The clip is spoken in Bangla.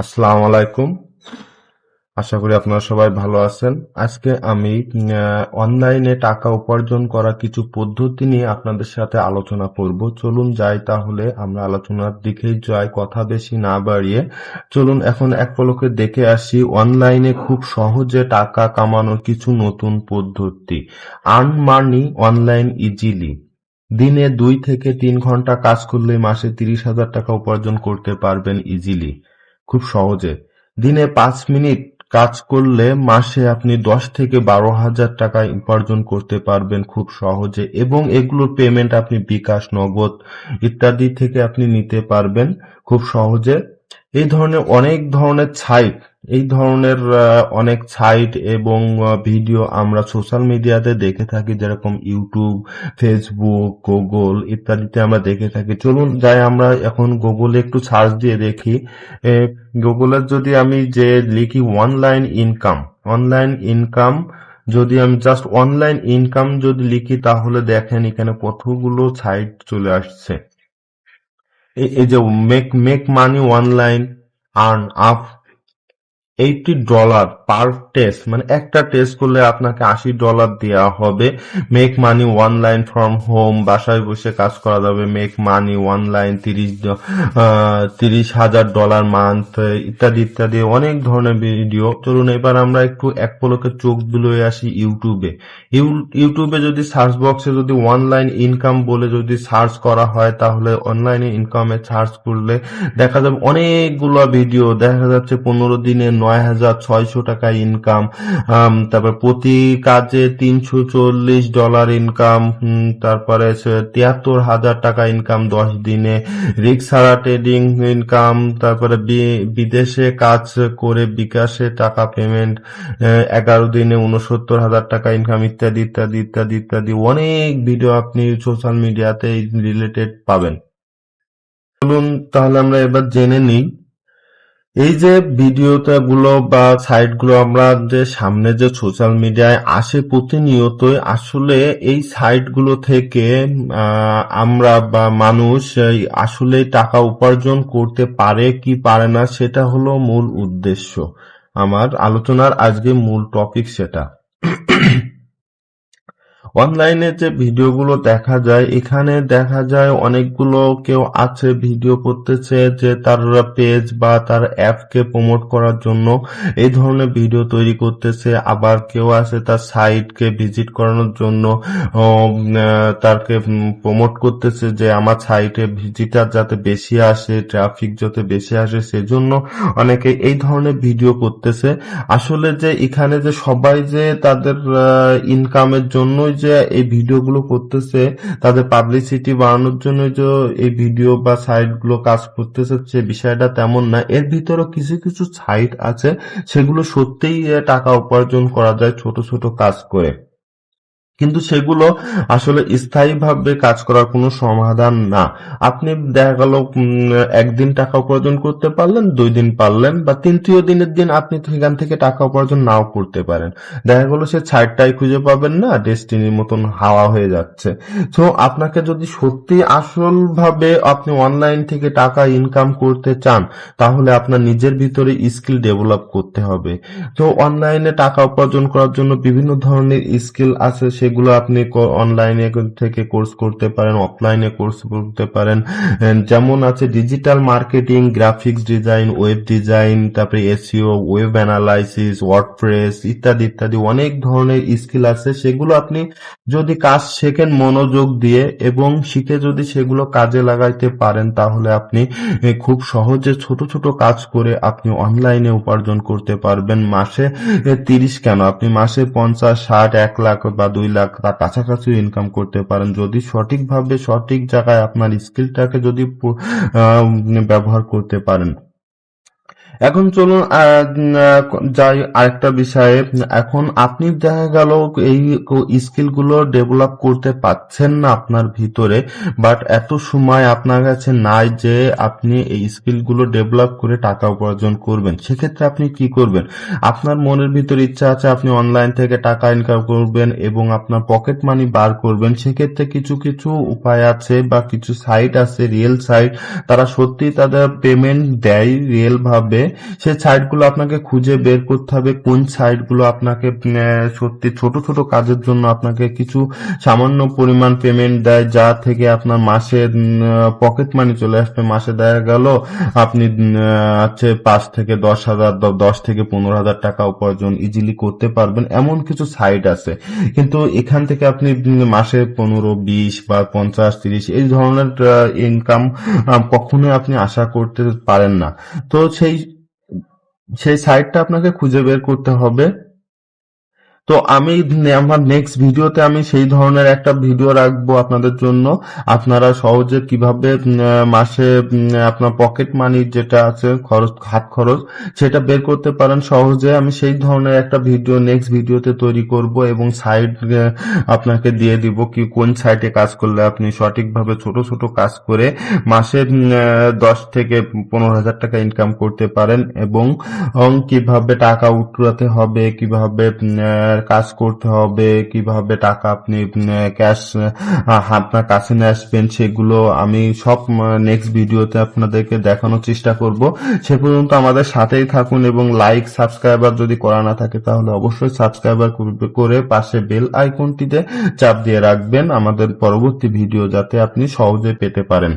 আসসালামু আলাইকুম। আশা করি আপনারা সবাই ভালো আছেন। আজকে আমি অনলাইনে টাকা উপার্জন করার কিছু পদ্ধতি নিয়ে আপনাদের সাথে আলোচনা করব। চলুন যাই তাহলে আমরা আলোচনার দিকেই যাই, কথা বেশি না বাড়িয়ে। চলুন এখন এক পলকে দেখে আসি অনলাইনে খুব সহজে টাকা কামানোর কিছু নতুন পদ্ধতি। Earn money online easily. দিনে 2 থেকে 3 ঘন্টা কাজ করলেই মাসে 30,000 টাকা উপার্জন করতে পারবেন ইজিলি, খুব সহজে। দিনে 5 মিনিট কাজ করলে মাসে আপনি 10 থেকে 12,000 টাকা উপার্জন করতে পারবেন খুব সহজে, এবং এগুলোর পেমেন্ট আপনি বিকাশ, নগদ ইত্যাদি থেকে আপনি নিতে পারবেন খুব সহজে। এই ধরনের অনেক ধরনের সাইট এই ধরনের অনেক সাইট এবং ভিডিও আমরা সোশ্যাল মিডিয়াতে দেখে থাকি, যেরকম ইউটিউব, ফেসবুক, গুগল ইত্যাদিতে আমরা দেখে থাকি। চলুন যাই আমরা এখন গুগলে একটু সার্চ দিয়ে দেখি। গুগলের যদি আমি যে লিখি অনলাইন ইনকাম, যদি আমি জাস্ট অনলাইন ইনকাম যদি লিখি তাহলে দেখেন এখানে কতগুলো সাইট চলে আসছে। এই যে make money online, earn up $80 পার টেস্ট, মানে একটা টেস্ট করলে আপনাকে $80 দেওয়া হবে। Make money online from home, বাসায় বসে কাজ করা যাবে। মেক মানি অনলাইন $30,000 মান্থ, ইত্যাদি ইত্যাদি অনেক ধরনের ভিডিও। চলুন এবার আমরা একটু এক পলকে চোখ বুলিয়ে আসি ইউটিউবে। ইউটিউবে যদি সার্চ বক্সে যদি অনলাইন ইনকাম বলে যদি সার্চ করা হয়, তাহলে অনলাইনে ইনকামে সার্চ করলে দেখা যাবে অনেকগুলো ভিডিও। দেখা যাচ্ছে 15 দিনে $9,600 টাকা ইনকাম, তারপর প্রতি কাজে $340 ইনকাম, তারপরে 73,000 টাকা ইনকাম 10 দিনে, রিস্ক ছাড়া ট্রেডিং ইনকাম, তারপরে বিদেশে কাজ করে বিকাশে টাকা পেমেন্ট, 11 দিনে $69,000 টাকা ইনকাম, ইত্যাদি ইত্যাদি ইত্যাদি ইত্যাদি অনেক ভিডিও আপনি সোশ্যাল মিডিয়াতে রিলেটেড পাবেন। চলুন তাহলে আমরা এবার জেনে নিই, এই যে ভিডিওটা গুলো বা সাইট গুলো আমরা যে সামনে যে সোশ্যাল মিডিয়ায় আসে প্রতিনিয়তই, আসলে এই সাইট গুলো থেকে আমরা বা মানুষ আসলে টাকা উপার্জন করতে পারে কি পারে না, সেটা হলো মূল উদ্দেশ্য। আমার আলোচনার আজকে মূল টপিক সেটা। অনলাইনে যে ভিডিওগুলো দেখা যায়, এখানে দেখা যায় অনেকগুলো কেউ আছে ভিডিও করতেছে যে তার পেজ বা তার অ্যাপকে প্রমোট করার জন্য এই ধরনের ভিডিও তৈরি করতেছে। আবার কেউ আছে তার সাইটকে ভিজিট করানোর জন্য তারকে প্রমোট করতেছে যে আমার সাইটে ভিজিটার যাতে বেশি আসে, ট্রাফিক যাতে বেশি আসে, সেজন্য অনেকে এই ধরনের ভিডিও করতেছে। আসলে যে এখানে যে সবাই যে তাদের ইনকামের জন্যই যে এই ভিডিওগুলো করতেছে, তাদের পাবলিসিটি বাড়ানোর জন্য যে এই ভিডিও বা সাইট গুলো কাজ করতেছে, সে বিষয়টা তেমন না। এর ভিতরে কিছু কিছু সাইট আছে সেগুলো সত্যিই টাকা উপার্জন করা যায় ছোট ছোট কাজ করে, কিন্তু সেগুলো আসলে স্থায়ীভাবে কাজ করার কোনো সমাধান না। আপনি দেখা গেল একদিন টাকা উপার্জন করতে পারলেন, 2 দিন পারলেন, বা তৃতীয় দিনের দিন আপনি সেখান থেকে টাকা উপার্জন নাও করতে পারেন। দেখা গেল সে ছাইটটাই খুঁজে পাবেন না, ডেস্টিনির মতন হাওয়া হয়ে যাচ্ছে। তো আপনাকে যদি সত্যি আসল ভাবে আপনি অনলাইন থেকে টাকা ইনকাম করতে চান, তাহলে আপনার নিজের ভিতরে স্কিল ডেভেলপ করতে হবে। তো অনলাইনে টাকা উপার্জন করার জন্য বিভিন্ন ধরনের স্কিল আছে, সেগুলো আপনি অনলাইনে থেকে কোর্স করতে পারেন, অফলাইনে কোর্স করতে পারেন। যেমন আছে digital marketing, graphics design, web design, তারপরে এসইও, ওয়েব অ্যানালাইসিস, ওয়ার্ডপ্রেস ইত্যাদি ইত্যাদি অনেক ধরনের স্কিল আছে। সেগুলো আপনি যদি কাজ শেখেন মনোযোগ দিয়ে এবং শিখে যদি সেগুলো কাজে লাগাইতে পারেন, তাহলে আপনি খুব সহজে ছোট ছোট কাজ করে আপনি অনলাইনে উপার্জন করতে পারবেন। মাসে 30 কেন, আপনি মাসে 50, 60, 1 লাখ বা 2 লাখ তার কাছাকাছি ইনকাম করতে পারেন, যদি সঠিকভাবে সঠিক জায়গায় আপনার স্কিলটাকে যদি ব্যবহার করতে পারেন। এখন চলুন যাই আরেকটা বিষয়ে। এখন আপনি দেখা গেল এই স্কিল গুলো ডেভেলপ করতে পারছেন না আপনার ভিতরে, বাট এত সময় আপনার কাছে নাই যে আপনি এই স্কিল গুলো ডেভেলপ করে টাকা উপার্জন করবেন। সেক্ষেত্রে আপনি কি করবেন? আপনার মনের ভিতরে ইচ্ছা আছে আপনি অনলাইন থেকে টাকা ইনকাম করবেন এবং আপনার পকেট মানি বার করবেন। সেক্ষেত্রে কিছু কিছু উপায় আছে বা কিছু সাইট আছে, রিয়েল সাইট, তারা সত্যি তাদের পেমেন্ট দেয় রিয়েল ভাবে, সেই সাইটগুলো আপনাকে খুঁজে বের করতে হবে কোন সাইটগুলো আপনাকে সত্যি ছোট ছোট কাজের জন্য আপনাকে কিছু সামান্য পরিমাণ পেমেন্ট দেয়, যা থেকে আপনার মাসে পকেট মানি চলে আসবে। মাসে দেখা গেল আপনি আছে 5 থেকে 10 হাজার, 10 থেকে 15 হাজার টাকা উপার্জন ইজিলি করতে পারবেন, এমন কিছু সাইট আছে। কিন্তু এখান থেকে আপনি মাসে 15, 20 বা 50, 30 এই ধরনের ইনকাম কখনোই আপনি আশা করতে পারেন না। তো সেই সাইটটা আপনাকে খুঁজে বের করতে হবে। তো আমি আমার নেক্সট ভিডিওতে আমি সেই ধরনের একটা ভিডিও রাখবো আপনাদের জন্য। আপনারা সহজে কিভাবে মাসে আপনার পকেট মানি যেটা আছে খরচ, হাত খরচ, সেটা বের করতে পারেন সহজে। আমি সেই ধরনের একটা ভিডিও নেক্সট ভিডিওতে তৈরি করব এবং সাইট আপনাকে দিয়ে দিব কি কোন সাইটে কাজ করলে আপনি সঠিকভাবে ছোট ছোট কাজ করে মাসে 10 থেকে 15 হাজার টাকা ইনকাম করতে পারেন, এবং কিভাবে টাকা উঠাতে হবে, কিভাবে কাজ করতে হবে, কিভাবে টাকা আপনি ক্যাশ আপনার কাছে নিয়ে আসবেন, সেগুলো আমি সব নেক্সট ভিডিওতে আপনাদেরকে দেখানোর চেষ্টা করব। সে পর্যন্ত আমাদের সাথেই থাকুন এবং লাইক সাবস্ক্রাইবার যদি করা না থাকে তাহলে অবশ্যই সাবস্ক্রাইবার করে পাশে বেল আইকনটিতে চাপ দিয়ে রাখবেন আমাদের পরবর্তী ভিডিও যাতে আপনি সহজে পেতে পারেন।